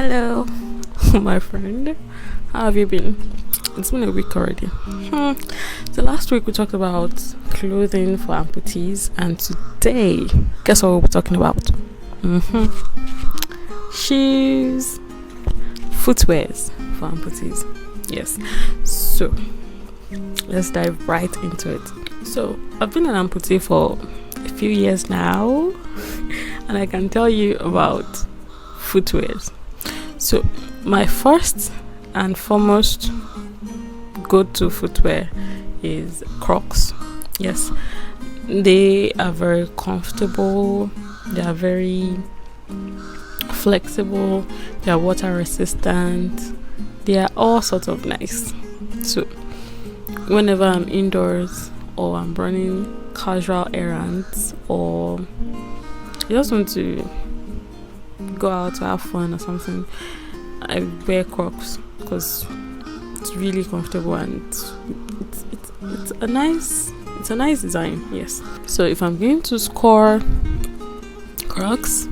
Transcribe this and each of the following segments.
Hello, my friend. How have you been? It's been a week already. So last week we talked about clothing for amputees, and today, guess what we'll be talking about? Shoes, footwears for amputees. Yes. So let's dive right into it. So I've been an amputee for a few years now, and I can tell you about footwears. So my first and foremost go-to footwear is Crocs. Yes, they are very comfortable, they are very flexible, they are water resistant, they are all sorts of nice. So whenever I'm indoors or I'm running casual errands or I just want to go out to have fun or something, I wear Crocs because it's really comfortable and it's a nice design. Yes. So if I'm going to score Crocs,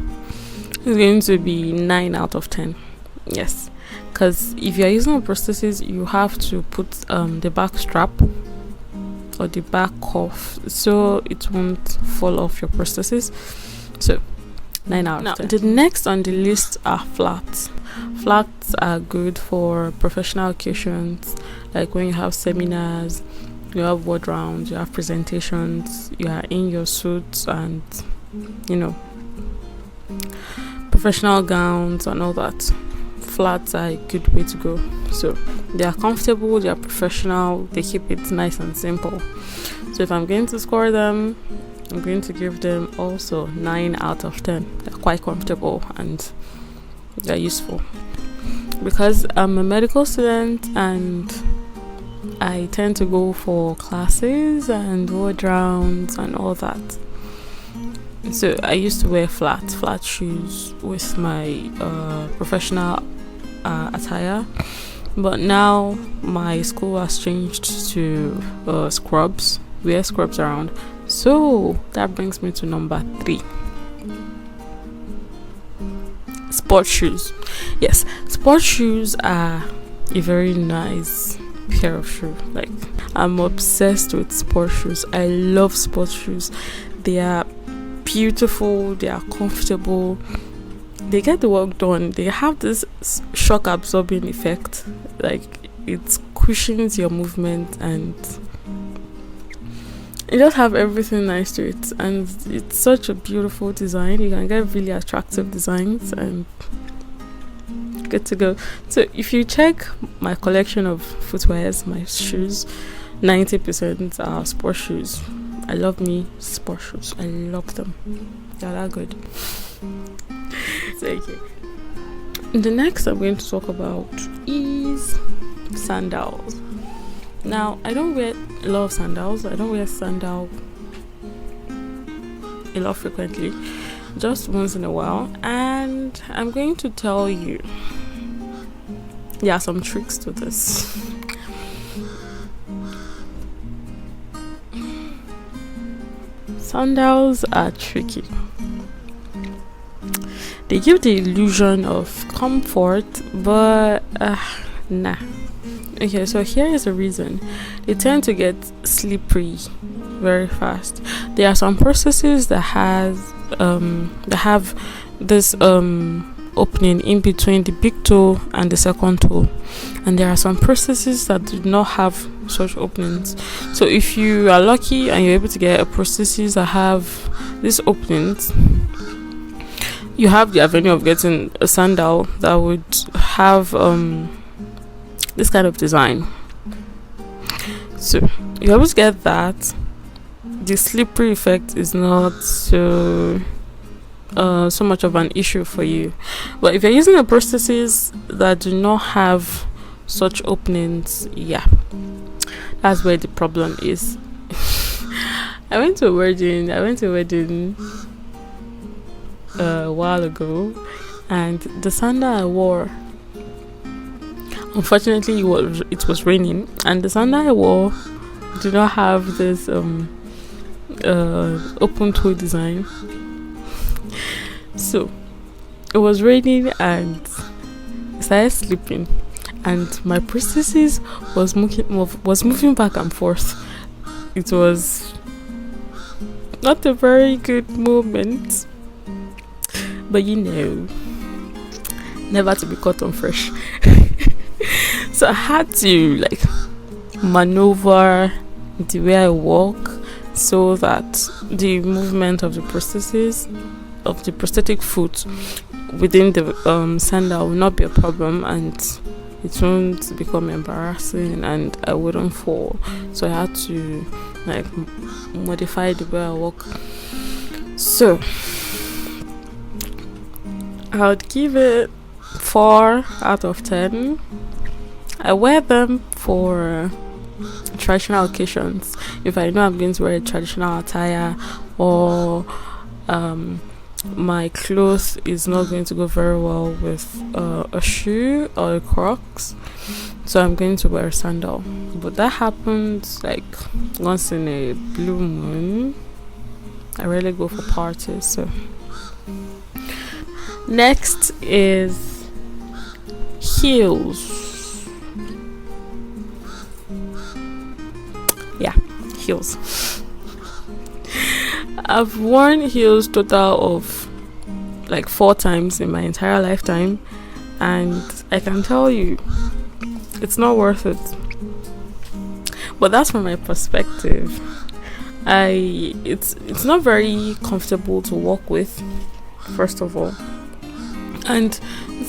it's going to be 9 out of 10. Yes, because if you're using a prosthesis, you have to put the back strap or the back cuff so it won't fall off your prosthesis. So 9 out of 10. The next on the list are flats. Flats are good for professional occasions, like when you have seminars, you have word rounds, you have presentations, you are in your suits and professional gowns and all that. Flats are a good way to go. So they are comfortable, they are professional, they keep it nice and simple. So if I'm going to score them, I'm going to give them also 9 out of 10. They're quite comfortable and they're useful. Because I'm a medical student and I tend to go for classes and ward rounds and all that. So I used to wear flat shoes with my professional attire. But now my school has changed to scrubs. We wear scrubs around. So that brings me to number 3. Sports shoes. Yes, sports shoes are a very nice pair of shoes. Like, I'm obsessed with sports shoes. I love sports shoes. They are beautiful, they are comfortable, they get the work done. They have this shock absorbing effect, like it cushions your movement and it just have everything nice to it, and it's such a beautiful design. You can get really attractive designs and good to go. So if you check my collection of footwears, my shoes, 90% are sports shoes. I love me sports shoes. I love them. They're that good. It's okay. The next I'm going to talk about is sandals. Now, I don't wear a lot of sandals. I don't wear sandal a lot frequently, just once in a while. And I'm going to tell you, there are some tricks to this. Sandals are tricky. They give the illusion of comfort, but nah. Okay, so here is the reason. They tend to get slippery very fast. There are some prostheses that have this opening in between the big toe and the second toe, and there are some prostheses that do not have such openings. So if you are lucky and you're able to get a prosthesis that have these openings, you have the avenue of getting a sandal that would have this kind of design. So you always get that. The slippery effect is not so much of an issue for you. But if you're using a prosthesis that do not have such openings, yeah, that's where the problem is. I went to a wedding a while ago, and the sandal I wore, unfortunately it was raining, and the sandal I wore did not have this open toe design. So it was raining and I started sleeping, and my prosthesis was moving back and forth. It was not a very good moment, but never to be caught on fresh. So I had to like maneuver the way I walk so that the movement of the prosthesis of the prosthetic foot within the sandal will not be a problem, and it won't become embarrassing, and I wouldn't fall. So I had to like modify the way I walk. So I would give it 4 out of 10. I wear them for traditional occasions. If I know I'm going to wear a traditional attire, or my clothes is not going to go very well with a shoe or a Crocs, so I'm going to wear a sandal. But that happens like once in a blue moon. I rarely go for parties. So next is heels. Yeah, heels. I've worn heels total of like 4 times in my entire lifetime, and I can tell you it's not worth it. But that's from my perspective. It's not very comfortable to walk with, first of all, and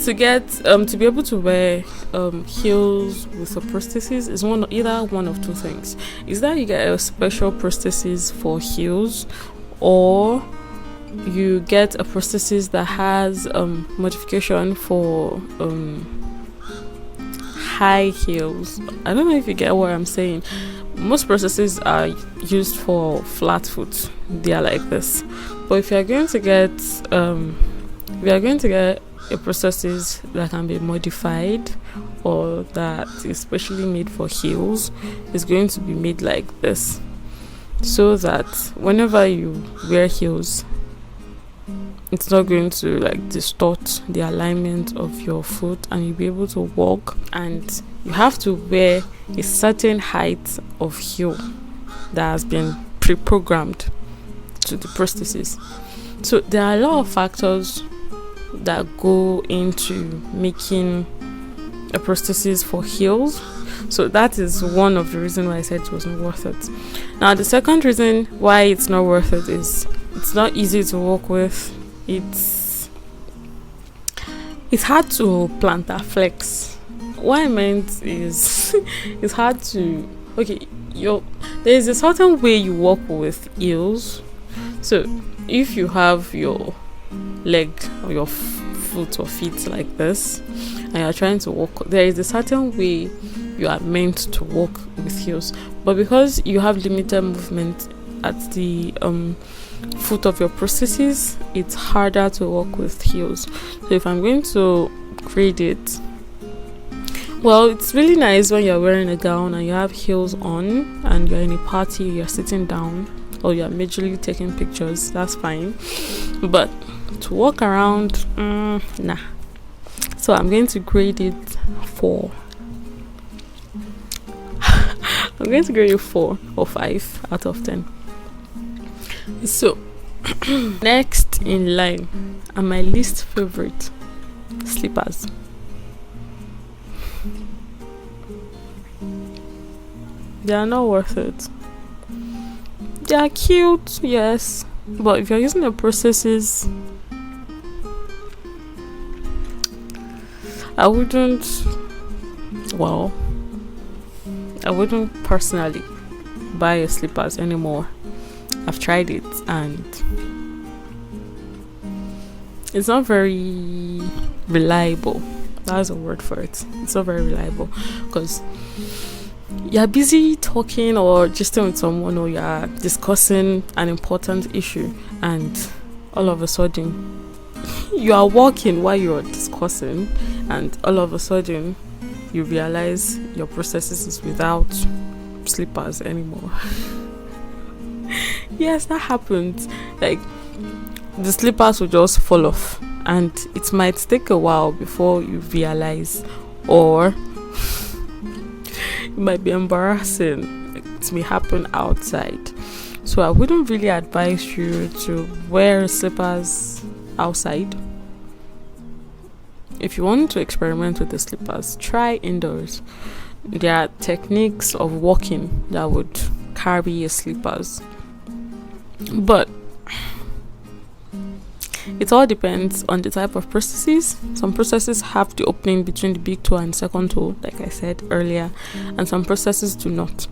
to get to be able to wear heels with a prosthesis is either one of 2 things. Is that you get a special prosthesis for heels, or you get a prosthesis that has modification for high heels. I don't know if you get what I'm saying. Most prostheses are used for flat foot. They are like this. But if you're going to get a prosthesis that can be modified, or that is specially made for heels, is going to be made like this, so that whenever you wear heels, it's not going to like distort the alignment of your foot, and you'll be able to walk. And you have to wear a certain height of heel that has been pre-programmed to the prosthesis. So there are a lot of factors that go into making a prosthesis for heels. So that is one of the reasons why I said it wasn't worth it. Now the second reason why it's not worth it is it's not easy to walk with. It's hard to plantar flex. What I meant is it's hard to there is a certain way you walk with heels. So if you have your leg or your foot or feet like this, and you're trying to walk, there is a certain way you are meant to walk with heels. But because you have limited movement at the foot of your prosthesis, it's harder to walk with heels. So if I'm going to grade it, well, it's really nice when you're wearing a gown and you have heels on and you're in a party, you're sitting down, or you're majorly taking pictures. That's fine. But to walk around, nah. So I'm going to grade it 4. I'm going to grade it 4 or 5 out of 10. So next in line are my least favorite slippers. They are not worth it. They are cute, yes, but if you're using the prosthesis, I wouldn't personally buy a slippers anymore. I've tried it and it's not very reliable. That's a word for it. It's not very reliable because you're busy talking or just with someone, or you're discussing an important issue, and all of a sudden you are walking while you're discussing, and all of a sudden you realize your prosthesis is without slippers anymore. Yes, that happens. Like the slippers will just fall off and it might take a while before you realize, or it might be embarrassing. It may happen outside. So I wouldn't really advise you to wear slippers outside. If you want to experiment with the slippers, try indoors. There are techniques of walking that would carry your slippers, but it all depends on the type of prosthesis. Some prostheses have the opening between the big toe and second toe, like I said earlier, and some prostheses do not.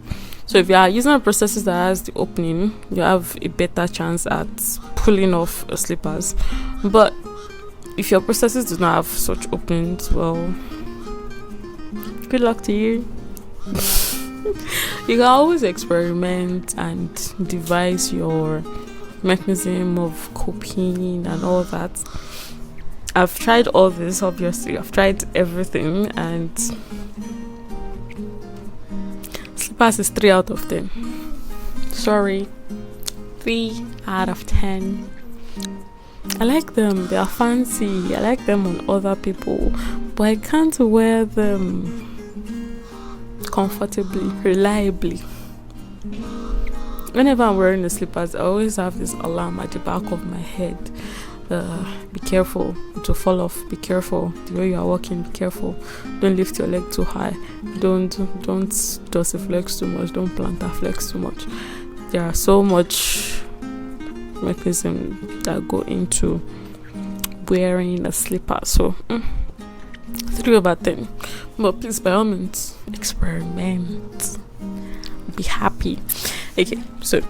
So if you are using a prosthesis that has the opening, you have a better chance at pulling off your slippers. But if your prosthesis do not have such openings, well, good luck to you. You can always experiment and devise your mechanism of coping and all that. I've tried all this, obviously. I've tried everything, and slippers is 3 out of 10. Sorry, 3 out of 10. I like them. They are fancy. I like them on other people, but I can't wear them comfortably, reliably. Whenever I'm wearing the slippers, I always have this alarm at the back of my head. Be careful, it will fall off. Be careful, the way you are walking, be careful. Don't lift your leg too high. Don't dorsiflex too much. Don't plantar flex too much. There are so much mechanism that go into wearing a slipper. So 3 over 10. But please, by all means, experiment. Be happy. Okay, so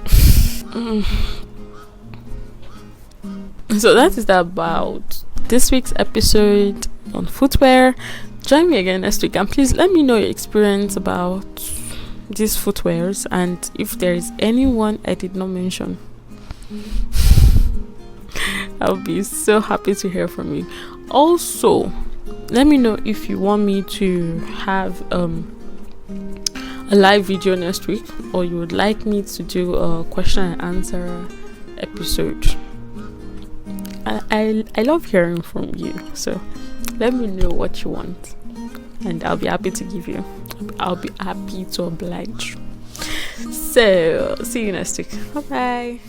that is about this week's episode on footwear. Join me again next week, and please let me know your experience about these footwears, and if there is anyone I did not mention, I'll be so happy to hear from you. Also, let me know if you want me to have a live video next week, or you would like me to do a question and answer episode. I love hearing from you, so let me know what you want, and I'll be happy to give you. I'll be happy to oblige. So see you next week. Bye bye.